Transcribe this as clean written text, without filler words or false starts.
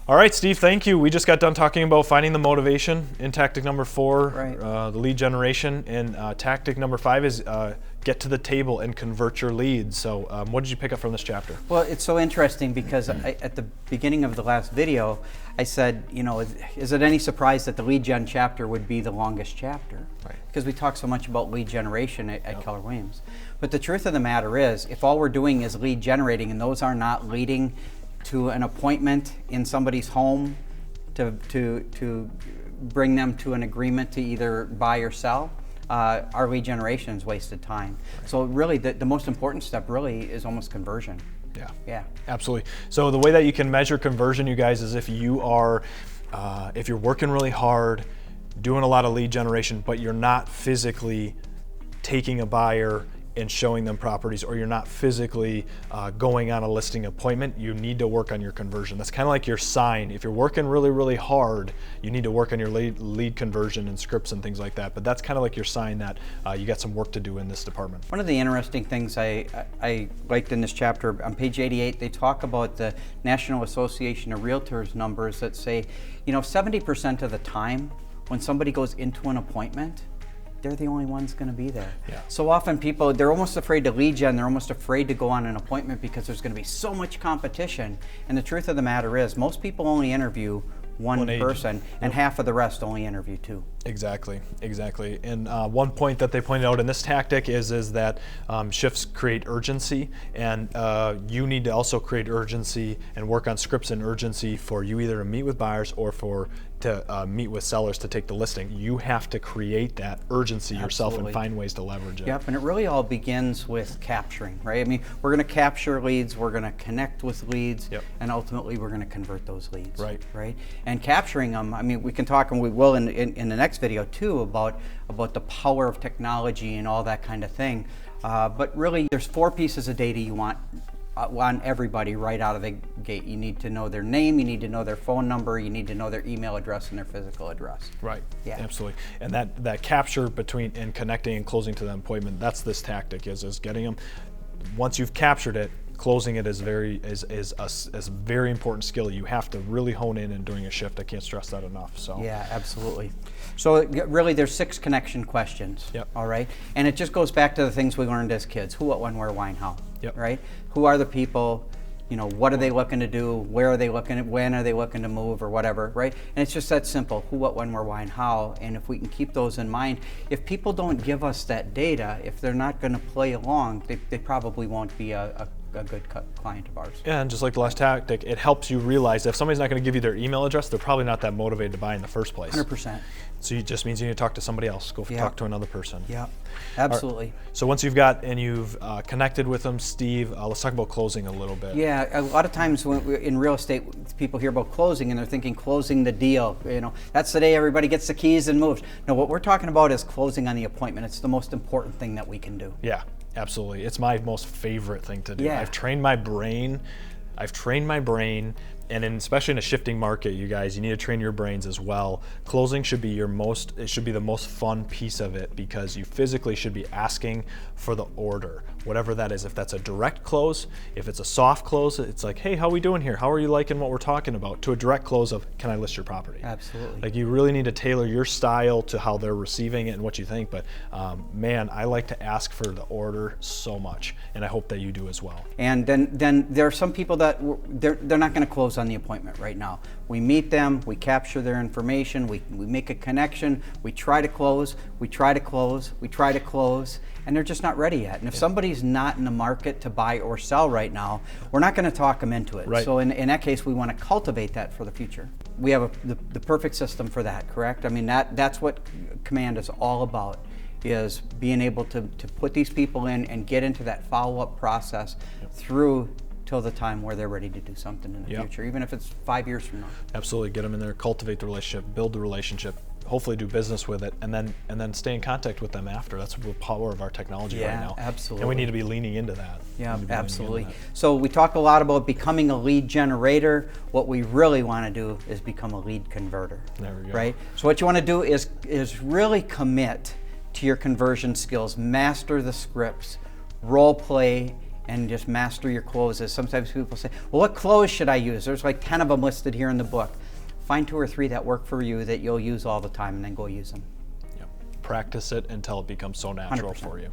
All right, Steve, thank you. We just got done talking about finding the motivation in tactic number 4, Right. The lead generation. And tactic number 5 is get to the table and convert your leads. So what did you pick up from this chapter? Well, it's so interesting because at the beginning of the last video, I said, you know, is it any surprise that the lead gen chapter would be the longest chapter? Right. Because we talk so much about lead generation at Keller Williams. But the truth of the matter is, if all we're doing is lead generating and those are not leading to an appointment in somebody's home to bring them to an agreement to either buy or sell, our lead generation is wasted time. Right. So really the most important step really is almost conversion. Yeah, Absolutely. So the way that you can measure conversion, you guys, is if you are, if you're working really hard, doing a lot of lead generation, but you're not physically taking a buyer and showing them properties, or you're not physically going on a listing appointment, you need to work on your conversion. That's kind of like your sign. If you're working really, really hard, you need to work on your lead conversion and scripts and things like that. But that's kind of like your sign that you got some work to do in this department. One of the interesting things I liked in this chapter, on page 88, they talk about the National Association of Realtors numbers that say, you know, 70% of the time when somebody goes into an appointment, they're the only ones going to be there. Yeah. So often people, they're almost afraid to lead gen, they're almost afraid to go on an appointment because there's going to be so much competition. And the truth of the matter is, most people only interview one person, and half of the rest only interview 2. Exactly. And one point that they pointed out in this tactic is that shifts create urgency, and you need to also create urgency and work on scripts and urgency for you either to meet with buyers or to meet with sellers to take the listing. You have to create that urgency yourself and find ways to leverage it. Yep, and it really all begins with capturing, right? I mean, we're going to capture leads, we're going to connect with leads, and ultimately we're going to convert those leads. Right. And capturing them, I mean, we can talk, and we will in the next video too, about the power of technology and all that kind of thing. But really, there's 4 pieces of data you want on everybody right out of the gate. You need to know their name, you need to know their phone number, you need to know their email address and their physical address. Right. Yeah. Absolutely. And that capture between and connecting and closing to the appointment, that's this tactic is getting them. Once you've captured it, closing it is a very important skill. You have to really hone in and during a shift. I can't stress that enough. So yeah, absolutely. So really, there's 6 connection questions. Yep. All right, and it just goes back to the things we learned as kids: who, what, when, where, why, and how. Yep. Right? Who are the people? You know, what are they looking to do? Where are they looking at? When are they looking to move, or whatever? Right? And it's just that simple: who, what, when, where, why, and how. And if we can keep those in mind, if people don't give us that data, if they're not going to play along, they probably won't be a good client of ours. Yeah, and just like the last tactic, it helps you realize that if somebody's not going to give you their email address, they're probably not that motivated to buy in the first place. 100%. So it just means you need to talk to somebody else. Go talk to another person. Yeah, absolutely. Right. So once you've connected with them, Steve, let's talk about closing a little bit. Yeah, a lot of times in real estate, people hear about closing and they're thinking closing the deal. You know, that's the day everybody gets the keys and moves. No, what we're talking about is closing on the appointment. It's the most important thing that we can do. Yeah. Absolutely. It's my most favorite thing to do. Yeah. I've trained my brain, and especially in a shifting market, you guys, you need to train your brains as well. Closing should be the most fun piece of it, because you physically should be asking for the order, whatever that is. If that's a direct close, if it's a soft close, it's like, hey, how are we doing here? How are you liking what we're talking about? To a direct close of, can I list your property? Absolutely. Like, you really need to tailor your style to how they're receiving it and what you think. But man, I like to ask for the order so much, and I hope that you do as well. And then there are some people that they're not going to close on the appointment right now. We meet them, we capture their information, we make a connection, we try to close, and they're just not ready yet. And if somebody's not in the market to buy or sell right now, we're not going to talk them into it. Right. So in that case, we want to cultivate that for the future. We have the perfect system for that, correct? I mean, that's what Command is all about, is being able to put these people in and get into that follow-up process through till the time where they're ready to do something in the future, even if it's 5 years from now. Absolutely. Get them in there, cultivate the relationship, build the relationship, hopefully do business with it, and then stay in contact with them after. That's the power of our technology right now. Absolutely. And we need to be leaning into that. Yeah, absolutely. So we talk a lot about becoming a lead generator. What we really want to do is become a lead converter. There we go. Right? So what you want to do is really commit to your conversion skills, master the scripts, role play, and just master your closes. Sometimes people say, well, what close should I use? There's like 10 of them listed here in the book. Find 2 or 3 that work for you that you'll use all the time, and then go use them. Yep. Practice it until it becomes so natural 100%. for you.